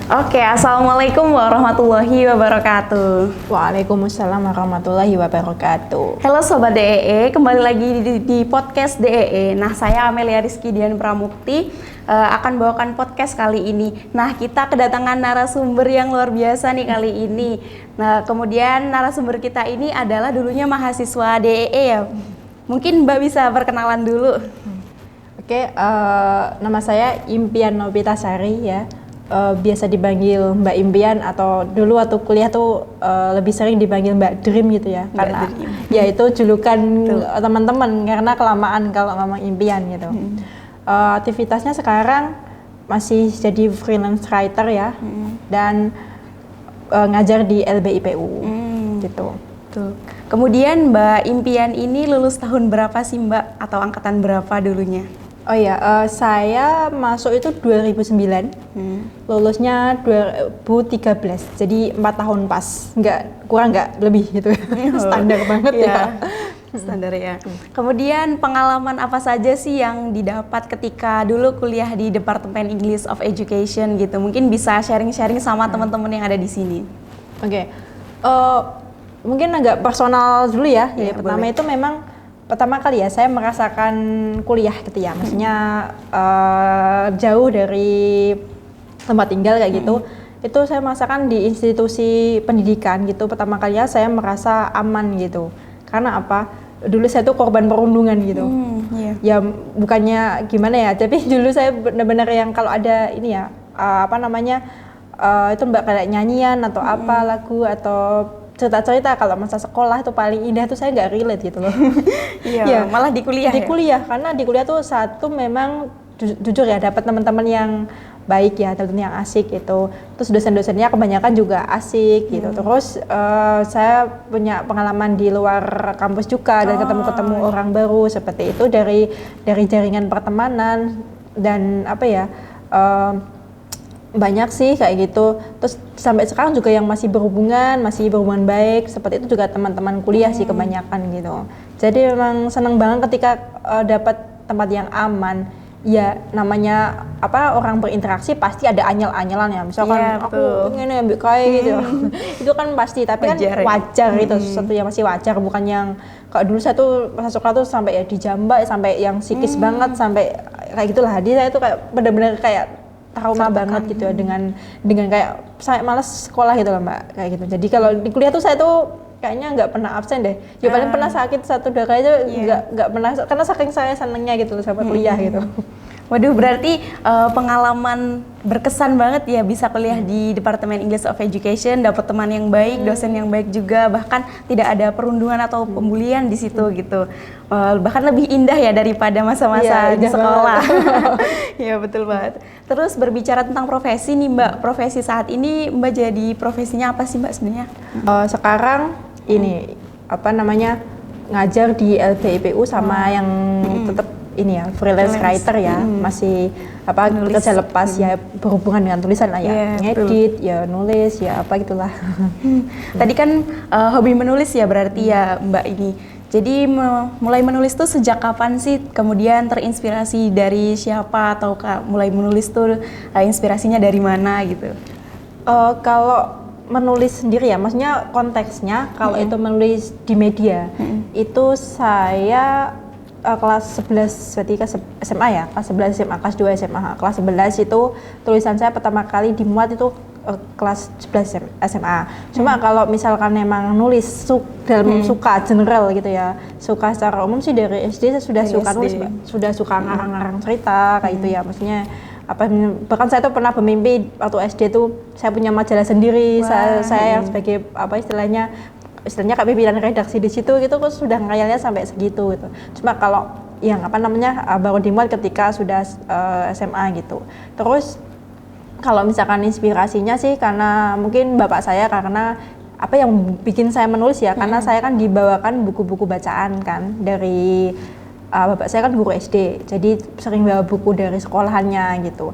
Oke, assalamualaikum warahmatullahi wabarakatuh. Waalaikumsalam warahmatullahi wabarakatuh. Halo Sobat DEE, kembali lagi di podcast DEE. Nah, saya Amelia Rizky Dian Pramukti akan bawakan podcast kali ini. Nah, kita kedatangan narasumber yang luar biasa nih kali ini. Nah, kemudian narasumber kita ini adalah dulunya mahasiswa DEE ya. Mungkin Mbak bisa perkenalan dulu. Oke, nama saya Impian Novitasari ya. Biasa dipanggil Mbak Impian, atau dulu waktu kuliah tuh lebih sering dipanggil Mbak Dream gitu ya, karena ya itu julukan teman-teman karena kelamaan kalau ngomong Impian gitu. Aktivitasnya sekarang masih jadi freelance writer ya, dan ngajar di LBIPU gitu. Tuh. Kemudian Mbak Impian ini lulus tahun berapa sih Mbak, atau angkatan berapa dulunya? Oh iya, saya masuk itu 2009, lulusnya 2013, jadi 4 tahun pas, kurang nggak lebih gitu, standar banget ya. Standar ya. Kemudian pengalaman apa saja sih yang didapat ketika dulu kuliah di Departemen English of Education gitu? Mungkin bisa sharing-sharing sama teman-teman yang ada di sini. Oke, mungkin agak personal dulu ya. Jadi pertama itu memang pertama kali ya saya merasakan kuliah gitu ya, maksudnya jauh dari tempat tinggal kayak gitu. Itu saya merasakan di institusi pendidikan gitu, pertama kalinya saya merasa aman gitu. Karena apa? Dulu saya tuh korban perundungan gitu. Ya bukannya gimana ya, tapi dulu saya benar-benar yang kalau ada ini ya, itu mbak kayak nyanyian atau apa lagu atau cerita-cerita kalau masa sekolah itu paling indah tuh saya nggak relate gitu loh. Iya, malah di kuliah. Di kuliah, karena di kuliah tuh satu memang jujur ya dapat teman-teman yang baik ya, teman-teman yang asik gitu. Terus dosen-dosennya kebanyakan juga asik gitu. Terus saya punya pengalaman di luar kampus juga dan ketemu-ketemu orang baru seperti itu dari jaringan pertemanan dan apa ya. Banyak sih kayak gitu. Terus sampai sekarang juga yang masih berhubungan baik seperti itu juga teman-teman kuliah sih kebanyakan gitu. Jadi memang seneng banget ketika dapat tempat yang aman. Ya namanya orang berinteraksi pasti ada anyel-anyelan ya. Misalkan aku pengen ambil kayak gitu. Itu kan pasti, tapi wajar itu sesuatu yang masih wajar, bukan yang kalau dulu saya tuh masa sekolah tuh sampai ya dijambak, sampai yang psikis banget, sampai kayak gitulah. Jadi saya tuh kayak benar-benar kayak trauma banget gitu ya dengan kayak saya malas sekolah gitu loh Mbak, kayak gitu. Jadi kalau di kuliah tuh saya tuh kayaknya nggak pernah absen deh. Ya paling pernah sakit 1-2 kali aja, nggak pernah, karena saking saya senengnya gitu loh sama kuliah gitu. Waduh, berarti pengalaman berkesan banget ya bisa kuliah di Departemen English of Education, dapat teman yang baik, dosen yang baik juga, bahkan tidak ada perundungan atau pembulian di situ gitu. Bahkan lebih indah ya daripada masa-masa di sekolah. Iya betul banget. Terus berbicara tentang profesi nih Mbak, profesi saat ini Mbak jadi profesinya apa sih Mbak sebenarnya? Sekarang ini ngajar di LBIPU sama yang tetap ini ya freelance writer ya, masih kerja lepas ya, berhubungan dengan tulisan lah ya, ngedit ya, nulis ya, apa gitulah. Tadi kan hobi menulis ya berarti ya Mbak ini. Jadi mulai menulis tuh sejak kapan sih? Kemudian terinspirasi dari siapa, atau mulai menulis tuh inspirasinya dari mana gitu? Kalau menulis sendiri ya, maksudnya konteksnya kalau itu menulis di media, itu saya kelas 11, berarti ke SMA ya, kelas 11 SMA, kelas 2 SMA, kelas 11 itu tulisan saya pertama kali dimuat itu kelas 11 SMA. Cuma kalau misalkan memang nulis dalam suka general gitu ya, suka secara umum sih dari SD saya sudah suka nulis, sudah suka ngarang-ngarang cerita kayak gitu ya, maksudnya bahkan saya tuh pernah bermimpi waktu SD tuh saya punya majalah sendiri. Saya yang sebagai istilahnya kayak pimpinan redaksi di situ gitu, sudah ngayalnya sampai segitu gitu. Cuma kalau yang baru dimuat ketika sudah SMA gitu. Terus kalau misalkan inspirasinya sih karena mungkin bapak saya, karena apa yang bikin saya menulis ya, karena saya kan dibawakan buku-buku bacaan kan dari bapak saya kan guru SD, jadi sering bawa buku dari sekolahannya gitu.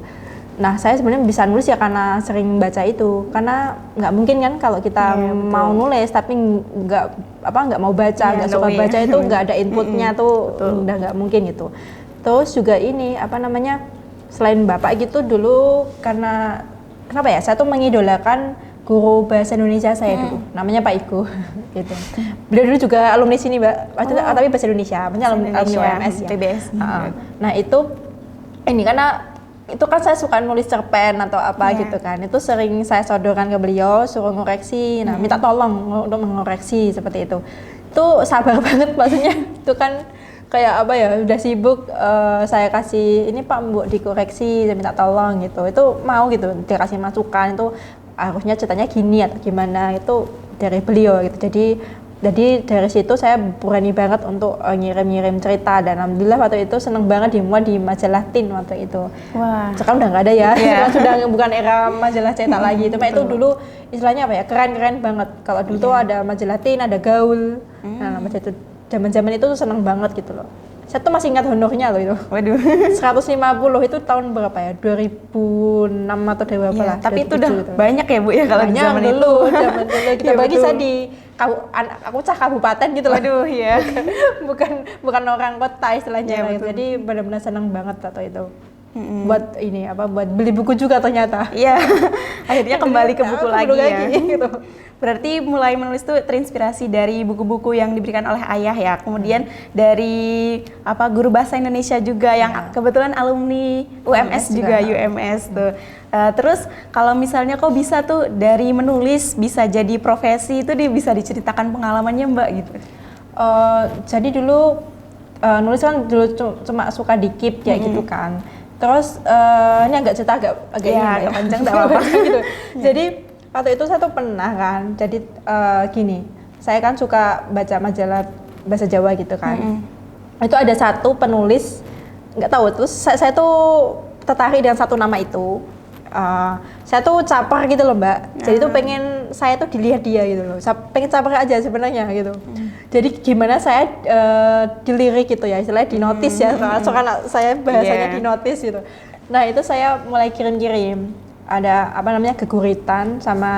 Nah, saya sebenarnya bisa nulis ya karena sering baca itu. Karena nggak mungkin kan kalau kita mau nulis tapi nggak mau baca, nggak suka baca itu nggak ada inputnya tuh udah nggak mungkin gitu. Terus juga ini selain bapak gitu dulu karena kenapa ya? Saya tuh mengidolakan guru bahasa Indonesia saya dulu, namanya Pak Igu gitu. Beliau dulu juga alumni sini, Mbak. Tapi bahasa Indonesia, maksudnya alumni UMS ya. PBS. Nah, itu karena itu kan saya suka nulis cerpen atau apa gitu kan, itu sering saya sodorkan ke beliau, suruh ngoreksi, minta tolong untuk mengoreksi seperti itu sabar banget maksudnya. Itu kan kayak apa ya, udah sibuk, saya kasih ini Pak Mbok dikoreksi, saya minta tolong gitu, itu mau gitu dikasih masukan, itu harusnya ceritanya gini atau gimana, itu dari beliau gitu. Jadi dari situ saya berani banget untuk ngirim-ngirim cerita, dan alhamdulillah waktu itu seneng banget dimuat di majalah Teen waktu itu. Wah. Sekarang udah nggak ada ya, sudah bukan era majalah cetak lagi. Itu dulu istilahnya apa ya, keren-keren banget. Kalau dulu tuh ada majalah Teen, ada Gaul. Nah, majalah itu zaman-zaman itu tuh seneng banget gitu loh. Saya tuh masih ingat honornya loh itu. Waduh. 150 itu tahun berapa ya? 2006 atau berapa lah. Tapi itu udah gitu. banyak ya Bu ya kalau di zaman dulu, itu. Zaman dulu kita bagi saya di aku cah kabupaten gitu loh. Waduh ya. bukan orang kota istilahnya gitu. Jadi benar-benar senang banget atau itu. Buat buat beli buku juga ternyata. Iya. Akhirnya kembali ke buku lagi ya. Gitu. Berarti mulai menulis tuh terinspirasi dari buku-buku yang diberikan oleh ayah ya. Kemudian dari guru bahasa Indonesia juga yang kebetulan alumni UMS juga UMS tuh. Terus kalau misalnya kok bisa tuh dari menulis bisa jadi profesi, itu bisa diceritakan pengalamannya Mbak gitu. Jadi dulu nulis kan dulu cuma suka dikit ya gitu kan. Terus ini agak cerita agak panjang enggak apa-apa gitu. Jadi waktu itu saya tuh pernah kan, jadi gini, saya kan suka baca majalah bahasa Jawa gitu kan. Itu ada satu penulis, nggak tahu, terus saya tuh tertarik dengan satu nama itu. Saya tuh caper gitu loh Mbak, jadi tuh pengen saya tuh dilihat dia gitu loh, pengen caper aja sebenarnya gitu. Jadi gimana saya dilirik gitu ya, istilahnya dinotis ya, soalnya saya bahasanya dinotis gitu. Nah itu saya mulai kirim-kirim. Ada geguritan sama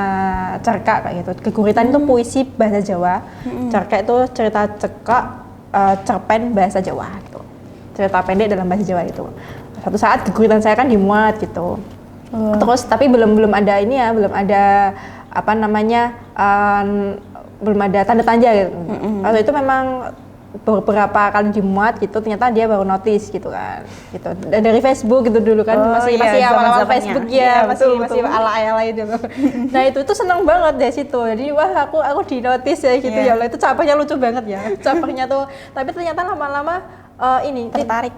cerkak kayak gitu. Geguritan itu puisi bahasa Jawa, cerkak itu cerita cekak, cerpen bahasa Jawa gitu. Cerita pendek dalam bahasa Jawa itu. Satu saat geguritan saya kan dimuat gitu. Terus tapi belum ada ini ya, belum ada belum ada tanda tanda gitu. Waktu itu memang beberapa kali dimuat gitu, ternyata dia baru notice gitu kan, gitu. Dan dari Facebook gitu dulu kan, masih awal-awal Facebook ya, masih ala-ala itu loh. Nah itu seneng banget dari situ. Jadi wah aku di notice ya gitu ya Allah, itu capernya lucu banget ya, capernya tuh. Tapi ternyata lama-lama tertarik.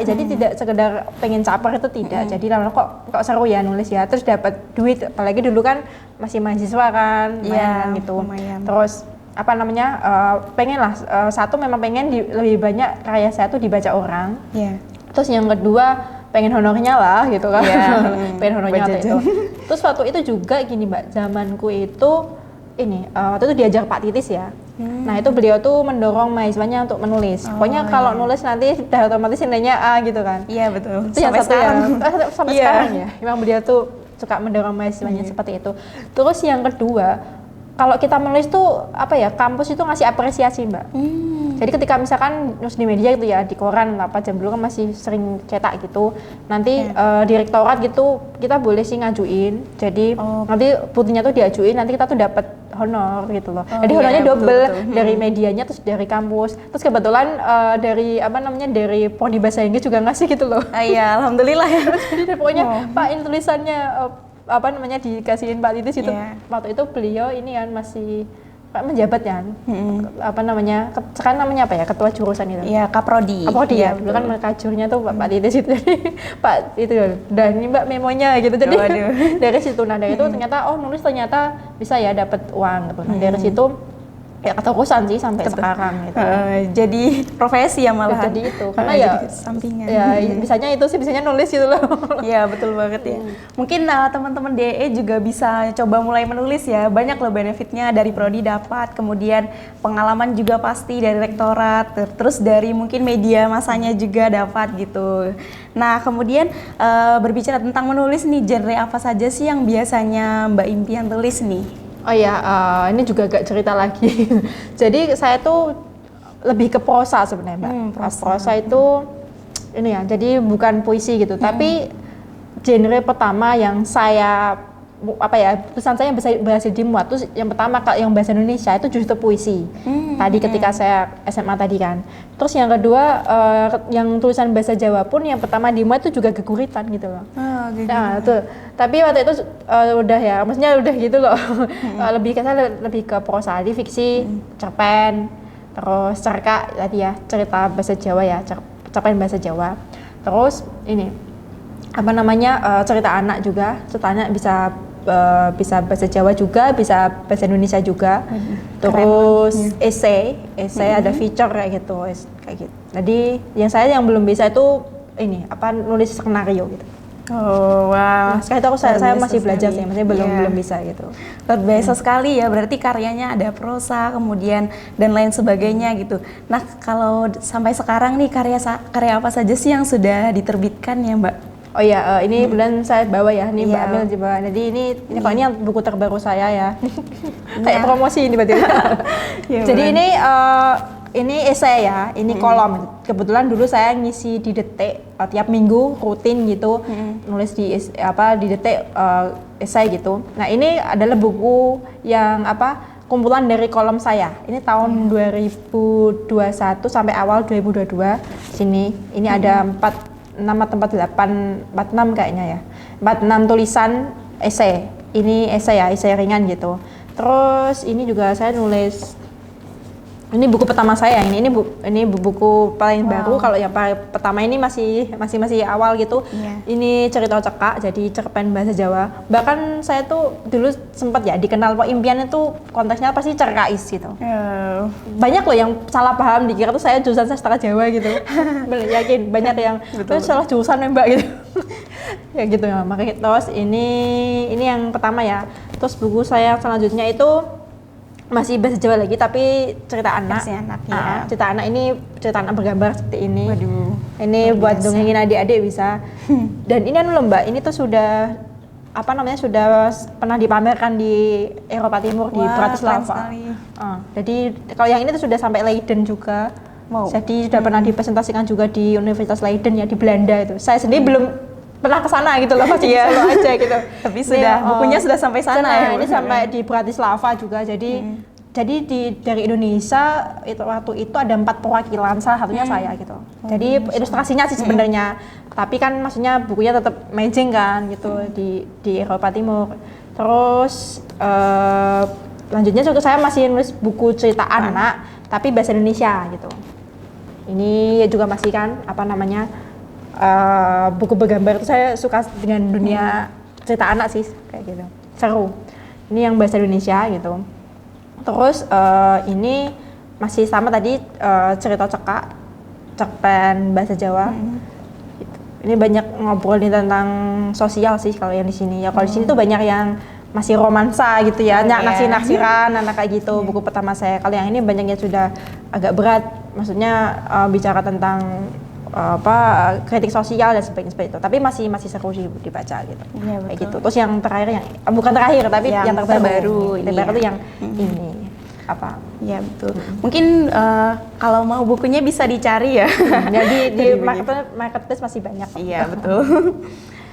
Jadi tidak sekedar pengen caper itu tidak. Jadi lama-lama kok seru ya nulis ya. Terus dapat duit, apalagi dulu kan masih mahasiswa kan, gitu. Terus pengen lah, satu memang pengen lebih banyak karya saya tuh dibaca orang. Terus yang kedua pengen honornya lah gitu kan. Pengen honornya waktu itu. Terus waktu itu juga gini Mbak, zamanku itu waktu itu diajar Pak Titis ya. Nah itu beliau tuh mendorong mahasiswanya untuk menulis. Pokoknya kalau nulis nanti udah otomatis nilainya A gitu kan. Iya betul. Itu yang satu ya. Sampai sekarang ya. Memang beliau tuh suka mendorong mahasiswanya seperti itu. Terus yang kedua, kalau kita menulis tuh kampus itu ngasih apresiasi Mbak. Jadi ketika misalkan news di media gitu ya, di koran jam dulu kan masih sering cetak gitu. Nanti direktorat gitu kita boleh sih ngajuin. Jadi nanti putihnya tuh diajuin, nanti kita tuh dapat honor gitu loh. Jadi honornya double dari medianya terus dari kampus. Terus kebetulan dari dari Prodi Bahasa Inggris juga ngasih gitu loh. Iya, alhamdulillah ya. Jadi pokoknya Pak ini tulisannya dikasihin Pak Titis itu. Waktu itu beliau ini kan masih menjabat kan, sekarang namanya apa ya, ketua jurusan itu? Iya, Kaprodi. Kaprodi ya, dulu kan kajurnya tuh Pak Titis itu. Jadi Pak itu udah ini Mbak memonya gitu. Jadi dari situ, dari itu ternyata nulis ternyata bisa ya dapat uang gitu. Nah dari situ ya keterusan sih sampai sekarang gitu. Jadi profesi ya malah. Jadi itu karena ya jadi sampingan. Ya bisanya itu sih, bisanya nulis gitu loh. Iya betul banget ya. Mungkin teman-teman DE juga bisa coba mulai menulis ya. Banyak loh benefitnya, dari prodi dapat, kemudian pengalaman juga pasti dari rektorat, terus dari mungkin media masanya juga dapat gitu. Nah kemudian berbicara tentang menulis nih, genre apa saja sih yang biasanya Mbak Impian tulis nih? Oh ya, ini juga agak cerita lagi. Jadi saya tuh lebih ke prosa sebenarnya, Mbak. Prosa itu ini ya, jadi bukan puisi gitu, tapi genre pertama yang saya tulisan saya berhasil dimuat tuh yang pertama yang bahasa Indonesia itu justru puisi. Tadi ketika saya SMA tadi kan. Terus yang kedua yang tulisan bahasa Jawa pun yang pertama dimuat itu juga geguritan gitu loh. Nah, tuh. Tapi waktu itu udah ya, maksudnya udah gitu loh. lebih ke prosa, di fiksi, cerpen, terus cerita tadi ya, cerita bahasa Jawa ya, cerpen bahasa Jawa. Terus ini cerita anak juga, cerita anak bisa bahasa Jawa juga, bisa bahasa Indonesia juga. Terus esai ada feature kayak gitu. Jadi yang belum bisa itu nulis skenario gitu. Oh wow. Nah, sekarang itu saya masih belajar sih, masih belum bisa gitu. Luar biasa sekali ya, berarti karyanya ada prosa, kemudian dan lain sebagainya gitu. Nah kalau sampai sekarang nih karya apa saja sih yang sudah diterbitkan ya Mbak? Oh iya, ini bulan saya bawa ya, ini Mbak Amel di bawah. Jadi ini kalau ini yang buku terbaru saya ya. Kayak promosi ini berarti. Jadi ini esai ya, ini kolom. Kebetulan dulu saya ngisi di Detik tiap minggu rutin gitu, nulis di Detik esai gitu. Nah ini adalah buku yang kumpulan dari kolom saya. Ini tahun 2021 sampai awal 2022. Sini, ini ada 46 kayaknya ya. 46 tulisan esai. Ini esai ya, esai ringan gitu. Terus ini juga saya nulis, ini buku pertama saya, ini buku paling baru. Kalau yang pertama ini masih awal gitu. Ini cerita cekak, jadi cerpen bahasa Jawa. Bahkan saya tuh dulu sempat ya dikenal Pak Impian itu konteksnya pasti cerkais gitu. Banyak loh yang salah paham, dikira tuh saya jurusan sastra Jawa gitu. Bener, yakin banyak yang salah jurusan ya Mbak gitu. Ya gitu ya. Makanya terus ini yang pertama ya. Terus buku saya selanjutnya itu masih bahasa Jawa lagi, tapi cerita anak. Cerita anak ini cerita anak bergambar seperti ini. Waduh. Ini buat dongengin adik-adik bisa. Dan ini loh Mbak, ini tuh sudah sudah pernah dipamerkan di Eropa Timur. Di Bratislava. Jadi kalau yang ini tuh sudah sampai Leiden juga. Jadi sudah pernah dipresentasikan juga di Universitas Leiden ya, di Belanda itu. Saya sendiri belum pernah ke sana gitu loh, masih di Solo aja gitu. Tapi bukunya sudah sampai sana ya. Ini sampai di Bratislava juga. Jadi dari Indonesia waktu itu ada 4 perwakilan, salah satunya saya gitu. Jadi ilustrasinya sih sebenarnya, tapi kan maksudnya bukunya tetap amazing kan gitu di Eropa Timur. Terus lanjutnya juga saya masih nulis buku cerita anak, tapi bahasa Indonesia gitu. Ini juga masih kan buku bergambar itu saya suka dengan dunia cerita anak sih kayak gitu, seru. Ini yang bahasa Indonesia gitu. Terus ini masih sama tadi cerita cekak, cerpen bahasa Jawa. Gitu. Ini banyak ngobrolin tentang sosial sih kalau yang di sini. Ya kalau di sini tuh banyak yang masih romansa gitu ya, naksir-naksiran, anak kayak gitu. Buku pertama saya. Kalau yang ini banyaknya sudah agak berat, maksudnya bicara tentang kritik sosial dan sebagainya seperti itu. Tapi masih seru sih dibaca gitu. Ya, kayak gitu. Terus yang terakhir bukan terakhir tapi yang terbaru. Terbaru tuh yang ini Ya betul. Mungkin kalau mau bukunya bisa dicari ya. Jadi di marketplace masih banyak. Iya betul.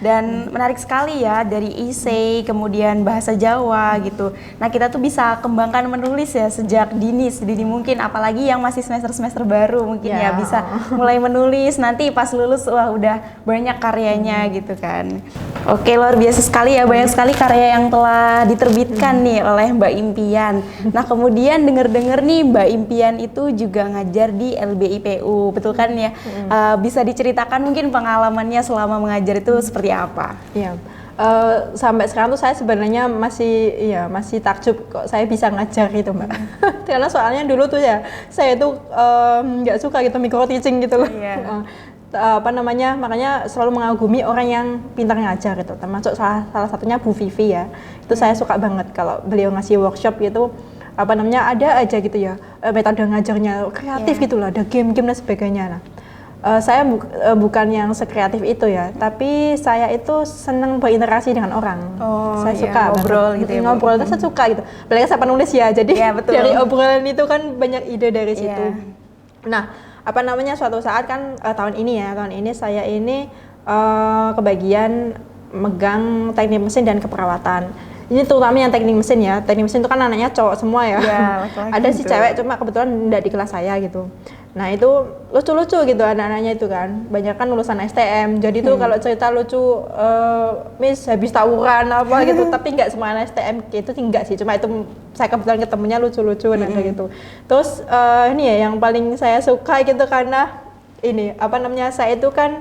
Dan menarik sekali ya, dari esai kemudian bahasa Jawa gitu. Nah kita tuh bisa kembangkan menulis ya sejak dini mungkin, apalagi yang masih semester baru mungkin ya bisa mulai menulis, nanti pas lulus wah udah banyak karyanya gitu kan. Oke, luar biasa sekali ya, banyak sekali karya yang telah diterbitkan nih oleh Mbak Impian. Nah kemudian denger nih Mbak Impian itu juga ngajar di LBIPU, betul kan ya? Bisa diceritakan mungkin pengalamannya selama mengajar itu seperti apa? Iya, Sampai sekarang tuh saya sebenarnya masih takjub kok saya bisa ngajar gitu Mbak. Karena soalnya dulu tuh ya saya tuh nggak suka gitu micro teaching gitu loh. Iya. Makanya selalu mengagumi orang yang pintar ngajar gitu, termasuk salah satunya Bu Vivi ya. Itu saya suka banget kalau beliau ngasih workshop gitu, ada aja gitu ya metode ngajarnya kreatif gitu lah, ada game-game dan sebagainya. Nah, saya bukan yang sekreatif itu ya, tapi saya itu senang berinteraksi dengan orang. Saya suka ngobrol gitu ya, ngobrol itu saya suka gitu. Apalagi saya penulis ya, jadi dari obrolan itu kan banyak ide dari situ. Nah, suatu saat kan tahun ini saya ini kebagian megang teknik mesin dan keperawatan. Ini terutama yang teknik mesin ya. Teknik mesin itu kan anaknya cowok semua ya. Ada si cewek cuma kebetulan enggak di kelas saya gitu. Nah itu lucu-lucu gitu anak-anaknya itu kan. Banyak kan lulusan STM. Jadi tuh kalau cerita lucu, Miss habis tawuran apa gitu. Tapi enggak semua anak STM itu enggak sih. Cuma itu saya kebetulan ketemunya lucu-lucu gitu. Terus ini ya yang paling saya suka gitu karena ini saya itu kan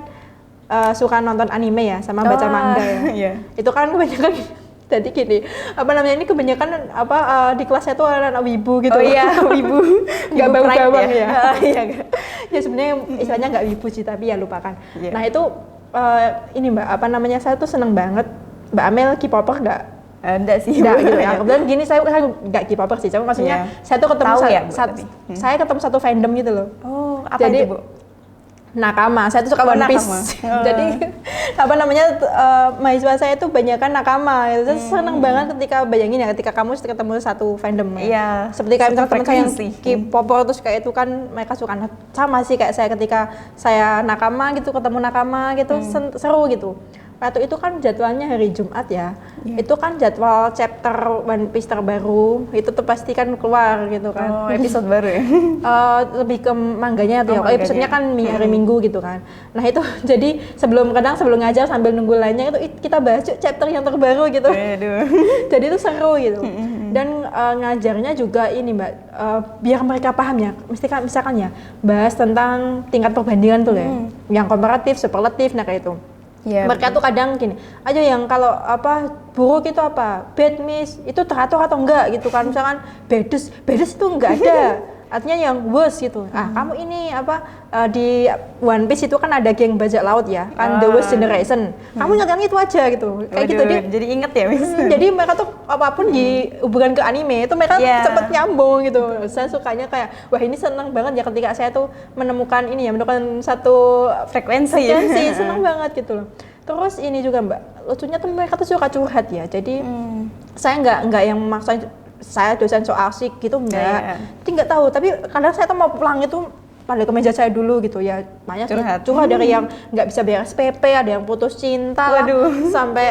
suka nonton anime ya sama baca manga ya. Itu kan kebanyakan jadi gini, ini kebanyakan di kelasnya tuh anak-anak wibu gitu. Oh iya, wibu. Nggak bawang-bawang ya. Iya. Ya sebenarnya istilahnya nggak wibu sih, tapi ya lupakan. Yeah. Nah itu ini Mbak, saya tuh seneng banget. Mbak Amel K-popper nggak? Enggak sih. Enggak gitu ya. Kebetulan gini saya kan nggak K-popper sih, cuma maksudnya saya tuh ketemu saya ketemu satu fandom gitu loh. Oh, apa itu Bu? Nakama, saya tuh suka One Piece. Jadi mahasiswa saya tuh banyak kan nakama. Saya seneng banget ketika bayangin ya ketika kamu ketemu satu fandom. Iya. Seperti kayak teman-teman saya yang K-popper terus kayak itu kan mereka suka sama sih kayak saya ketika saya nakama gitu ketemu nakama gitu seru gitu. Waktu itu kan jadwalnya hari Jumat ya. Itu kan jadwal chapter One Piece terbaru. Itu tuh pasti kan keluar gitu kan. Oh, episode baru ya? Lebih ke mangganya tuh ya. Episodenya kan hari Minggu gitu kan. Nah itu jadi sebelum ngajar sambil nunggu lainnya itu kita bahas chapter yang terbaru gitu. Jadi itu seru gitu. Dan ngajarnya juga ini Mbak, biar mereka paham ya. Misalkan ya bahas tentang tingkat perbandingan tuh ya. Yang komparatif, superlatif, nah kayak itu. Ya, mereka tuh kadang gini, aja yang kalau buruk itu bad miss itu teratur atau enggak gitu kan, misalkan bedes itu enggak ada, artinya yang worst gitu. Kamu ini di One Piece itu kan ada geng bajak laut ya, kan the worst generation. Kamu ingat yang itu aja gitu, kayak gitu jadi inget ya Miss. Jadi mereka tuh apapun dihubungkan ke anime itu mereka cepet nyambung gitu. Saya sukanya kayak wah ini seneng banget ya ketika saya tuh menemukan satu frekuensi seneng banget gitu loh. Terus ini juga Mbak, lucunya tuh mereka tuh suka curhat ya. Jadi saya nggak yang maksain saya dosen so asik gitu enggak. Jadi nggak tahu, tapi kadang saya tuh mau pulang itu pada ke meja saya dulu gitu ya. Banyak curhat dari yang nggak bisa bayar SPP, ada yang putus cinta lah, sampai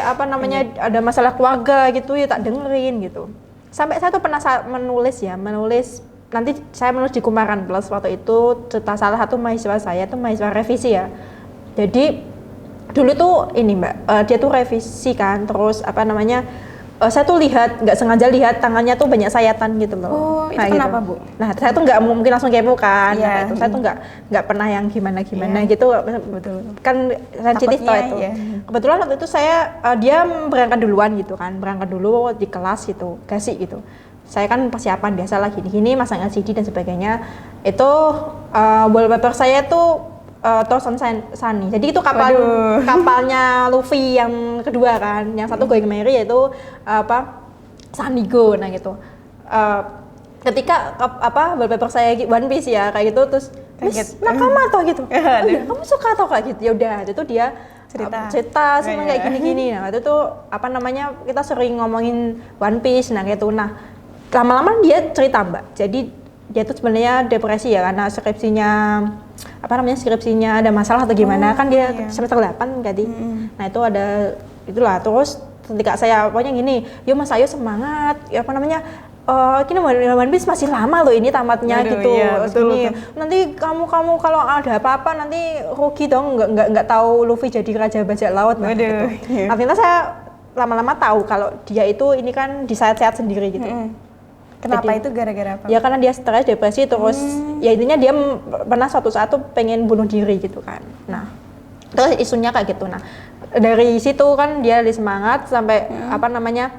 ada masalah keluarga gitu ya tak dengerin gitu. Sampai saya tuh pernah menulis nanti saya menulis di Kumaran Plus waktu itu cerita salah satu mahasiswa saya tuh mahasiswa revisi ya. Jadi dulu tuh ini Mbak, dia tuh revisi kan, terus saya tuh nggak sengaja lihat tangannya tuh banyak sayatan gitu loh. Oh, itu kenapa Bu? Nah, saya tuh nggak mungkin langsung kepo kan. Nah, itu saya tuh nggak pernah yang gimana gitu. Betul. Kan sensitif toh itu. Kebetulan waktu itu dia berangkat duluan gitu kan, berangkat dulu di kelas gitu, kasih gitu. Saya kan persiapan biasa lah gini masang LCD dan sebagainya. Itu wallpaper saya tuh Tosan Sunny. Jadi itu kapalnya Luffy yang kedua kan. Yang satu Going Merry yaitu Sunny Go. Nah gitu. Ketika wallpaper saya One Piece ya kayak gitu terus nakama toh gitu. Kamu suka toh kayak gitu. Ya udah, itu dia cerita seneng kayak gini-gini. Nah, itu tuh kita sering ngomongin One Piece nah gitu. Nah, lama-lama dia cerita Mbak. Jadi dia tuh sebenarnya depresi ya karena skripsinya ada masalah atau gimana kan dia semester 8 tadi. Nah, itu ada itulah terus ketika saya pokoknya gini, "Yo Mas Ayo semangat." Ini One Piece masih lama loh ini tamatnya gitu. Betul. Nanti kamu kalau ada apa-apa nanti rugi dong nggak tahu Luffy jadi raja bajak laut gitu. Akhirnya saya lama-lama tahu kalau dia itu ini kan di sehat-sehat sendiri gitu. Kenapa itu gara-gara apa? Ya karena dia stres, depresi terus ya intinya dia pernah suatu saat tuh pengen bunuh diri gitu kan. Nah, terus isunya kayak gitu. Nah, dari situ kan dia lebih semangat sampai apa namanya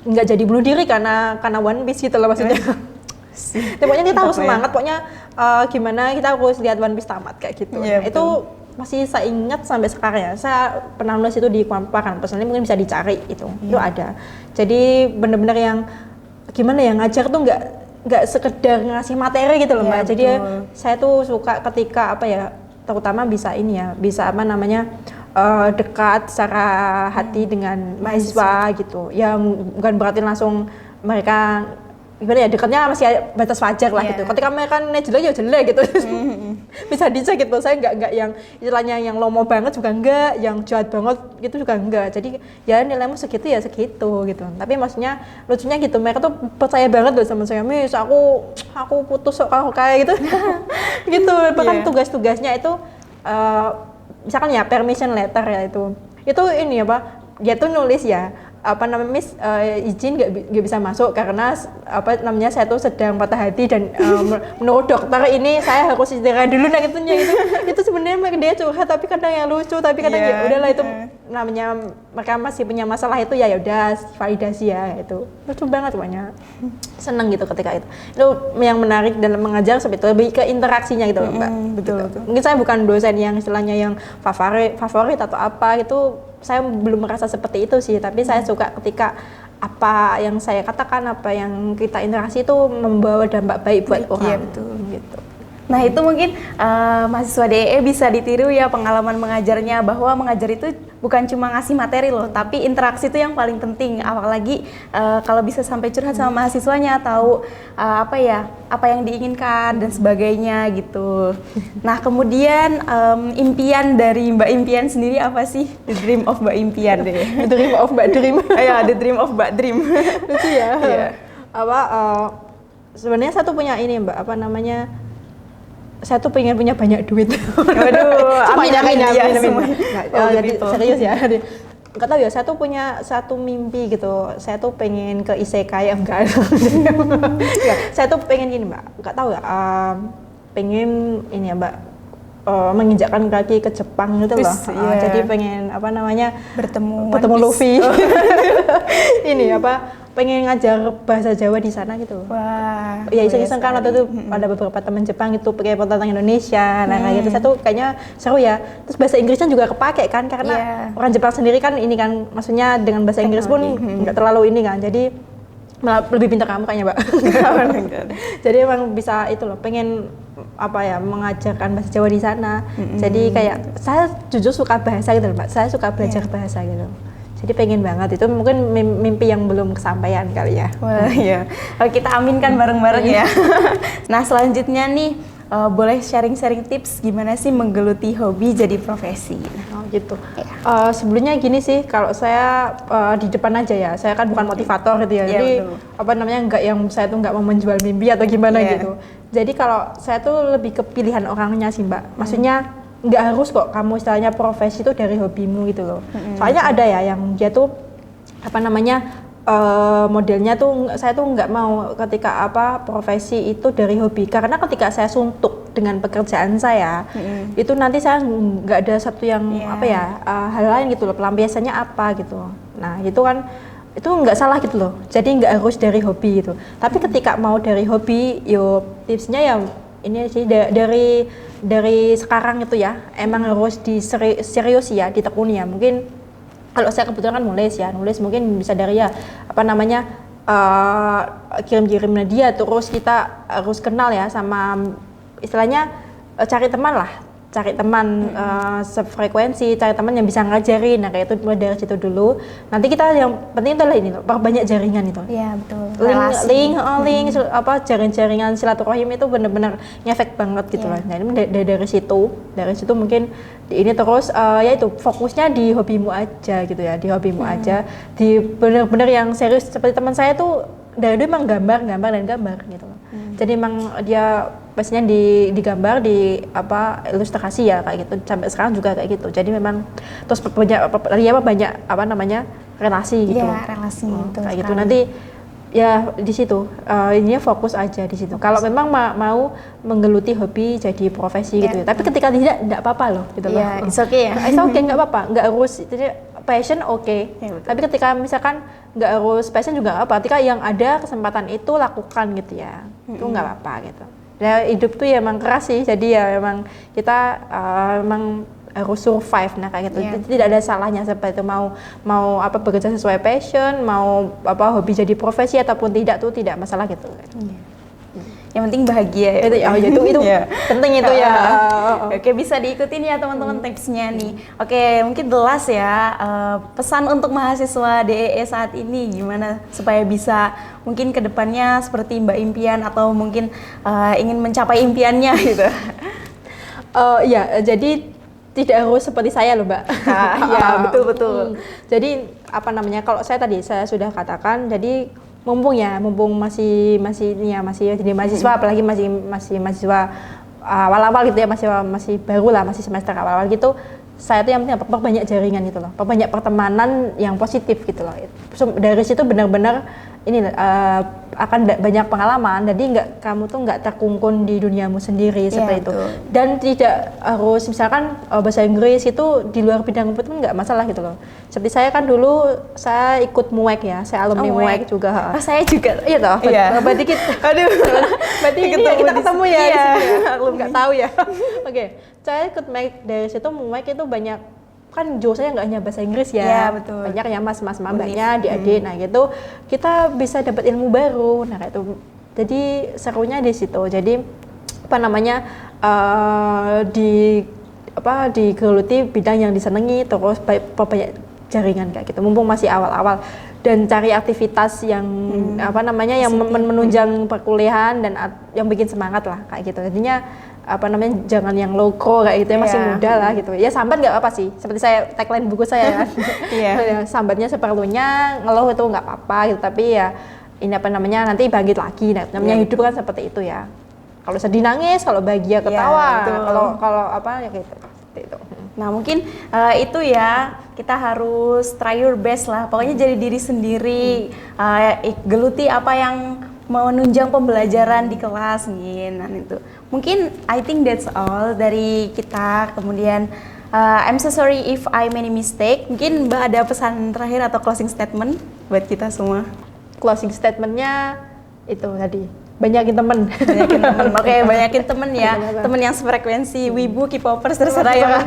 nggak jadi bunuh diri karena One Piece gitu loh maksudnya. Dan pokoknya kita harus semangat, pokoknya gimana kita harus lihat One Piece tamat kayak gitu. Itu masih saya ingat sampai sekarang ya. Saya pernah nulis itu di Kuamparan, personally mungkin bisa dicari itu ada. Jadi bener-bener yang gimana ya, ngajar tuh nggak sekedar ngasih materi gitu loh Mbak. Jadi saya tuh suka ketika apa ya, terutama bisa ini ya, bisa apa namanya dekat secara hati dengan mahasiswa gitu. Yang bukan berarti langsung mereka gimana ya, dekatnya masih batas wajar lah gitu. Ketika mereka jelek ya jelek gitu. Bisa dicek gitu. Saya nggak yang istilahnya yang lomo banget juga enggak, yang jahat banget gitu juga enggak. Jadi ya nilaimu segitu ya segitu gitu. Tapi maksudnya lucunya gitu, mereka tuh percaya banget loh sama saya. Miss, aku putus kalau kayak gitu. Gitu. Bahkan tugas-tugasnya itu misalkan ya permission letter ya itu ini apa, dia tuh nulis ya apa namanya, Miss izin nggak bisa masuk karena apa namanya saya tuh sedang patah hati dan menurut dokter ini saya harus istirahat dulu. Nah itu sebenarnya dia curhat tapi kadang yang lucu, tapi kadang ya udahlah itu namanya mereka masih punya masalah itu ya udah validasi ya, itu lucu banget pokoknya. Seneng gitu ketika itu yang menarik dalam mengajar sebetulnya lebih ke interaksinya gitu loh Mbak. Betul. Mungkin saya bukan dosen yang istilahnya yang favorit atau apa itu, saya belum merasa seperti itu sih, tapi saya suka ketika apa yang saya katakan, apa yang kita interaksi itu membawa dampak baik buat orang. Gitu. Nah itu mungkin mahasiswa DEE bisa ditiru ya pengalaman mengajarnya, bahwa mengajar itu bukan cuma ngasih materi loh, tapi interaksi itu yang paling penting. Apalagi kalau bisa sampai curhat sama mahasiswanya, tahu apa yang diinginkan dan sebagainya gitu. Nah kemudian impian dari Mbak Impian sendiri apa sih? The dream of Mbak Impian deh. The dream of Mbak Dream. Ya, the dream of Mbak Dream. Lucu ya. Sebenarnya saya tuh punya ini Mbak, apa namanya? Saya tuh pengen punya banyak duit. Waduh, amin. Jadi serius ya. Nggak tahu ya, saya tuh punya satu mimpi gitu. Saya tuh pengen ke isekai, enggak. Saya tuh pengen gini Mbak, nggak tahu ya. Pengen ini ya Mbak, menginjakkan kaki ke Jepang gitu loh. Jadi pengen apa namanya, bertemu Luffy. Ini apa? Pengen ngajar bahasa Jawa di sana gitu. Wah. Ya iseng-iseng kan waktu itu ada beberapa teman Jepang itu pakai tentang Indonesia. Nah kayak gitu saya tuh kayaknya seru ya. Terus bahasa Inggrisnya juga kepake kan, karena orang Jepang sendiri kan ini kan, maksudnya dengan bahasa Inggris pun nggak terlalu ini kan. Jadi malah lebih pintar kamu kayaknya Mbak. Jadi emang bisa itu loh, pengen apa ya, mengajarkan bahasa Jawa di sana. Jadi kayak saya jujur suka bahasa gitu loh Mbak. Saya suka belajar bahasa gitu. Jadi pengen banget, itu mungkin mimpi yang belum kesampaian kali ya. Wah iya, kita aminkan bareng-bareng ya. Nah selanjutnya nih, boleh sharing-sharing tips gimana sih menggeluti hobi jadi profesi? Oh gitu. Sebelumnya gini sih, kalau saya di depan aja ya, saya kan bukan motivator gitu ya. Jadi apa namanya, saya tuh nggak mau menjual mimpi atau gimana gitu. Jadi kalau saya tuh lebih ke pilihan orangnya sih Mbak. Maksudnya nggak harus kok kamu istilahnya profesi itu dari hobimu gitu loh. Soalnya ada ya yang dia tuh apa namanya, modelnya tuh saya tuh nggak mau ketika apa profesi itu dari hobi, karena ketika saya suntuk dengan pekerjaan saya itu nanti saya nggak ada satu yang apa ya, hal lain gitu loh, pelampiasannya apa gitu. Nah itu kan itu nggak salah gitu loh, jadi nggak harus dari hobi gitu. Tapi ketika mau dari hobi, yo tipsnya ya ini sih dari sekarang itu ya, emang harus serius ya, ditekuni ya. Mungkin kalau saya kebetulan kan nulis mungkin bisa dari ya apa namanya, kirim media, terus kita harus kenal ya sama istilahnya cari teman sefrekuensi, cari teman yang bisa ngajarin. Nah kayak itu mulai dari situ dulu. Nanti kita yang penting adalah ini loh, perbanyak jaringan itu. Iya betul. Link apa jaringan silaturahim itu benar-benar ngefek banget gitu loh. Nah ini dari situ mungkin ini terus ya itu fokusnya di hobimu aja gitu ya, di hobimu aja, di benar-benar yang serius. Seperti teman saya tuh dari dulu emang gambar gitu loh. Jadi emang dia pastinya digambar, di apa ilustrasi ya kayak gitu, sampai sekarang juga kayak gitu. Jadi memang terus banyak apa namanya relasi gitu. Iya, relasi itu kayak gitu. Nanti ya di situ ininya fokus aja di situ. Kalau memang mau menggeluti hobi jadi profesi gitu ya. Tapi ketika tidak apa-apa loh gitu loh. It's okay ya. It's okay, nggak apa-apa, nggak harus jadi passion oke. Tapi ketika misalkan nggak harus passion juga nggak apa. Ketika yang ada kesempatan itu lakukan gitu ya. Itu nggak apa-apa gitu. Ya hidup tuh ya emang keras sih. Jadi ya emang kita emang harus survive, nah kayak gitu. Jadi tidak ada salahnya seperti itu, mau apa bekerja sesuai passion, mau apa hobi jadi profesi ataupun tidak tuh tidak masalah gitu. Yang penting bahagia ya. Itu penting itu ya. Oke, bisa diikutin ya teman-teman tipsnya nih. Oke, mungkin the last ya, pesan untuk mahasiswa DEE saat ini gimana supaya bisa mungkin kedepannya seperti Mbak Impian atau mungkin ingin mencapai impiannya gitu. Ya, jadi tidak harus seperti saya loh Mbak. Ya betul. Jadi apa namanya, kalau saya tadi saya sudah katakan, jadi mumpung masih jadi mahasiswa, apalagi masih mahasiswa awal-awal gitu ya, masih baru lah, masih semester awal-awal gitu. Saya tuh yang penting perbanyak jaringan gitu loh, perbanyak pertemanan yang positif gitu loh. Dari situ benar-benar ini akan banyak pengalaman, jadi kamu tuh nggak terkungkung di duniamu sendiri seperti itu. Dan tidak harus misalkan bahasa Inggris itu di luar bidang itu nggak masalah gitu loh. Seperti saya kan dulu saya ikut MUEK ya, saya alumni MUEK juga. Saya juga. Iya toh. Berarti kita, berarti ini kita ketemu ya. Iya. Nggak tahu ya. Oke, saya ikut MUEK, dari situ MUEK itu banyak kan jurusannya nggak hanya bahasa Inggris ya, betul. Banyak ya mas-mas mbaknya, adik-adik, nah gitu kita bisa dapat ilmu baru, nah kayak itu. Jadi serunya di situ. Jadi apa namanya digeluti bidang yang disenangi, terus banyak jaringan kayak gitu. Mumpung masih awal-awal dan cari aktivitas yang yang menunjang perkuliahan dan yang bikin semangat lah kayak gitu. Jadinya jangan yang logo kayak gitu ya, masih muda lah gitu ya. Sambat nggak apa sih, seperti saya tagline buku saya kan. Sambatnya seperlunya, ngeluh itu nggak apa-apa gitu, tapi ya ini nanti bangkit lagi. Nah, namanya hidup kan seperti itu ya, kalau sedih nangis, kalau bahagia ketawa, kalau ya gitu, seperti itu. Nah mungkin itu ya, kita harus try your best lah, pokoknya jadi diri sendiri, geluti apa yang menunjang pembelajaran di kelas nih. Nah itu mungkin I think that's all dari kita. Kemudian I'm so sorry if I made a mistake. Mungkin Mbak ada pesan terakhir atau closing statement buat kita semua? Closing statementnya itu tadi, banyakin temen. Oke, banyakin temen ya. Temen yang sefrekuensi, wibu, K-popers, terserah ya.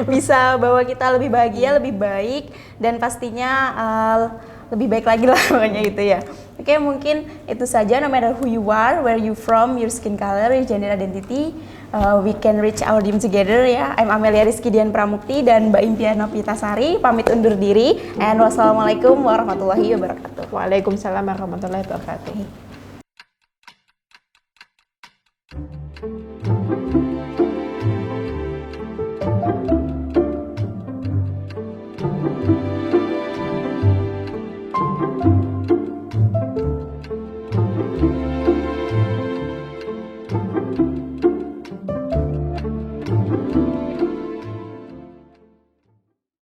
Bisa bawa kita lebih bahagia, lebih baik, dan pastinya lebih baik lagi lah pokoknya gitu ya. Oke, mungkin itu saja. No matter who you are, where you from, your skin color, your gender identity, we can reach our dream together ya. I'm Amelia Rizky Dian Pramukti dan Mbak Impian Novitasari pamit undur diri. And wassalamualaikum warahmatullahi wabarakatuh. Waalaikumsalam warahmatullahi wabarakatuh.